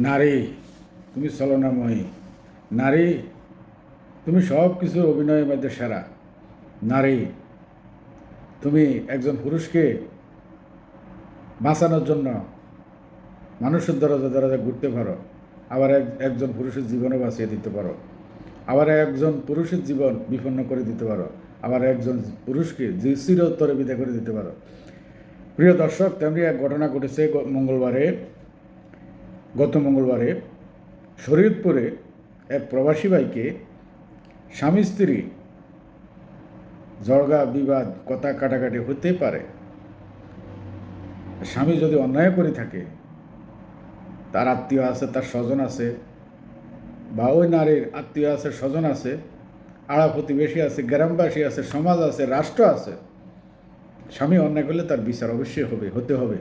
নারী তুমি ছলনাময়ী, নারী তুমি সব কিছুর অভিনয়ের মধ্যে সেরা, নারী তুমি একজন পুরুষকে বাঁচানোর জন্য মানুষের দরজা দরজা ঘুরতে পারো, আবার একজন পুরুষের জীবনও বাঁচিয়ে দিতে পারো, আবার একজন পুরুষের জীবন বিপন্ন করে দিতে পারো, আবার একজন পুরুষকে চিরতরে বিদায় করে দিতে পারো। প্রিয় দর্শক, তেমনি এক ঘটনা ঘটেছে গত মঙ্গলবারে শরীয়তপুরে এক প্রবাসী ভাইকে স্বামী স্ত্রী ঝগড়া বিবাদ কথা কাটাকাটি হতে পারে। স্বামী যদি অন্যায় করে থাকে, তার আত্মীয় আছে, তার স্বজন আছে, বা ওই নারীর আত্মীয় আছে, স্বজন আছে, আড়া প্রতিবেশী আছে, গ্রামবাসী আছে, সমাজ আছে, রাষ্ট্র আছে, স্বামী অন্যায় করলে তার বিচার অবশ্যই হতে হবে।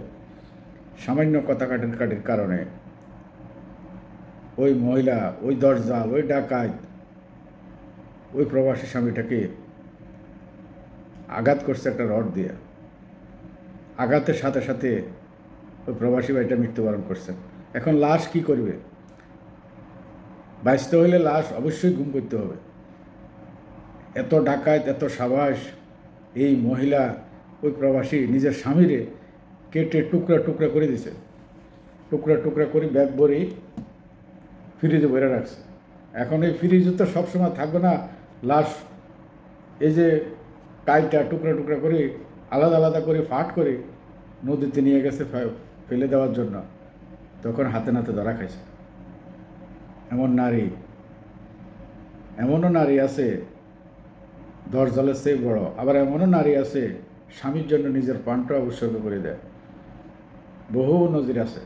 সামান্য কথা কাটাকাটির কারণে ওই মহিলা, ওই দরজাল, ওই ডাকাত ওই প্রবাসী স্বামীটাকে আঘাত করছে একটা রড দিয়ে। আঘাতের সাথে সাথে ওই প্রবাসী ভাইটা মৃত্যুবরণ করছে। এখন লাশ কি করবে? বাঁচতে হলে লাশ অবশ্যই গুম করতে হবে। এত ডাকাত, এত সাবাস, এই মহিলা ওই প্রবাসী নিজের স্বামীরে কেটে টুকরা টুকরা করে দিছে, টুকরা টুকরা করে ব্যাগ ভরে ফ্রিজে ভরে রাখছে। এখন এই ফ্রিজে তো সবসময় থাকবে না লাশ, এই যে কাইটা টুকরা টুকরা করে আলাদা আলাদা করে ফাট করে নদীতে নিয়ে গেছে ফেলে দেওয়ার জন্য, তখন হাতে নাতে ধরা খাইছে। এমনও নারী আছে 10 জলের চেয়ে বড়, আবার এমনও নারী আছে স্বামীর জন্য নিজের প্রাণটা উৎসর্গ করে দেয়। বহু নজির আছে।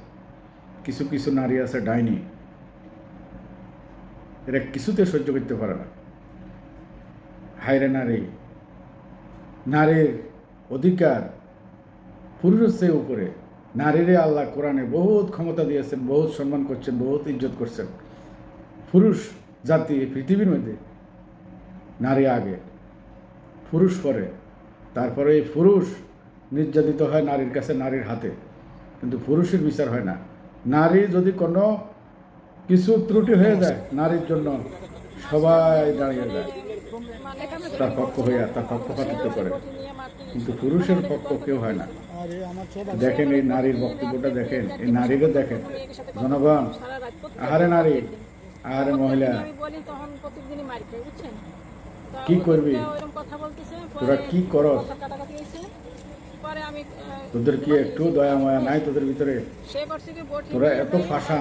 কিছু কিছু নারী আছে ডাইনি, এরা কিছুতে সহ্য করতে পারে না। হায়রে নারীর অধিকার পুরুষের চেয়ে উপরে। নারীরে আল্লাহ কোরআনে বহুত ক্ষমতা দিয়েছেন, বহুত সম্মান করছেন, বহুত ইজ্জত করছেন। পুরুষ জাতি পৃথিবীর মধ্যে নারী আগে, পুরুষ পরে, তারপরে এই পুরুষ নির্যাতিত হয় নারীর কাছে, নারীর হাতে, কিন্তু পুরুষের বিচার হয় না। নারী যদি কোনো কিছু ত্রুটি হয়ে যায়, নারীর জন্য সবাই দাঁড়িয়ে যায় তার পক্ষ হইয়া, তার পক্ষপাতিত্ব করে, কিন্তু পুরুষের পক্ষ কেউ হয় না। দেখেন এই নারীর বক্তব্যটা, দেখেন এই নারীরও, দেখেন জনগণ, আহারে নারী, আহারে মহিলা, কি করবি তোরা, কি করস? তোদের কি একটু দয়া মায়া নাই তোদের ভিতরে? তোরা এত ফাঁসা,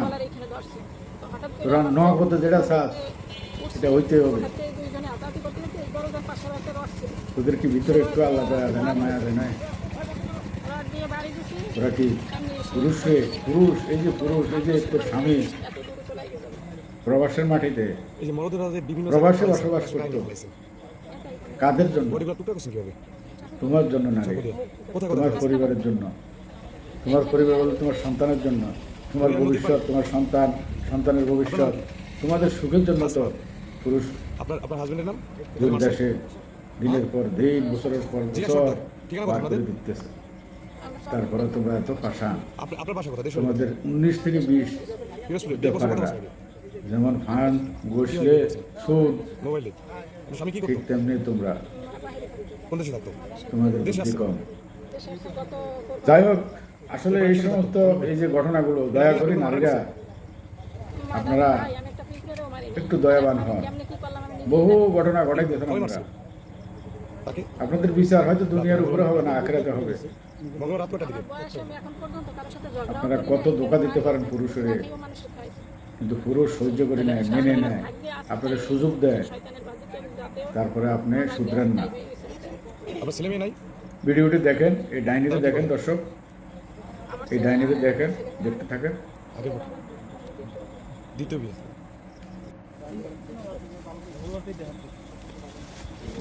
তোরা হতে যেটা চাস সেটা হইতে হবে। তোদের কি ভিতরে একটু আল্লাহ দয়া দেয় না, মায়া দেয় না? তোরা কি পুরুষ, এই যে তোর স্বামী প্রবাসের মাটিতে প্রবাসে বসবাস করতো, কাদের জন্য? তোমার জন্য নারী, তোমার পরিবারের জন্য। তোমার পরিবার বলতে তোমার সন্তানের জন্য, তোমার ভবিষ্যৎ, তোমার সন্তানের ভবিষ্যৎ, তোমাদের সুখের জন্য তো পুরুষ আপনার হাজবেন্ডের নাম দেশে দিনের পর দিন, বছরের পর বছর পার করে দিতেছে। তারপরে তোমরা এত পাশান, তোমাদের 19 থেকে 20 পারে না। যেমন ফান্ড বসলে সুদ, ঠিক তেমনি তোমরা তোমাদের বুদ্ধি কম। যাই হোক, আসলে এই সমস্ত এই যে ঘটনাগুলো, দয়া করে নারীরা আপনারা একটু দয়াবান হন। বহু ঘটনা ঘটাইতেছেন আপনারা। আপনাদের বিচার হয়তো দুনিয়ার উপরে হবে না, আখেরাতে হবে। আপনারা কত ধোঁকা দিতে পারেন পুরুষের, কিন্তু পুরুষ সহ্য করে নেয়, মেনে নেয়, আপনাদের সুযোগ দেয়, তারপরে আপনি শুধরেন না। ভিডিওটি দেখেন, এই ডাইনিতে দেখেন দর্শক, এই ডাইনিতে দেখেন, দেখতে থাকেন।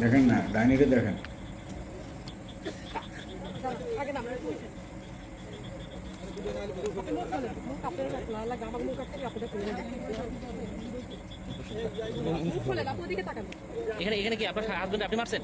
দেখেন না, ডাইনিতে দেখেন। এখানে কি আপনার হাজবেন্ড আপনি মারছেন?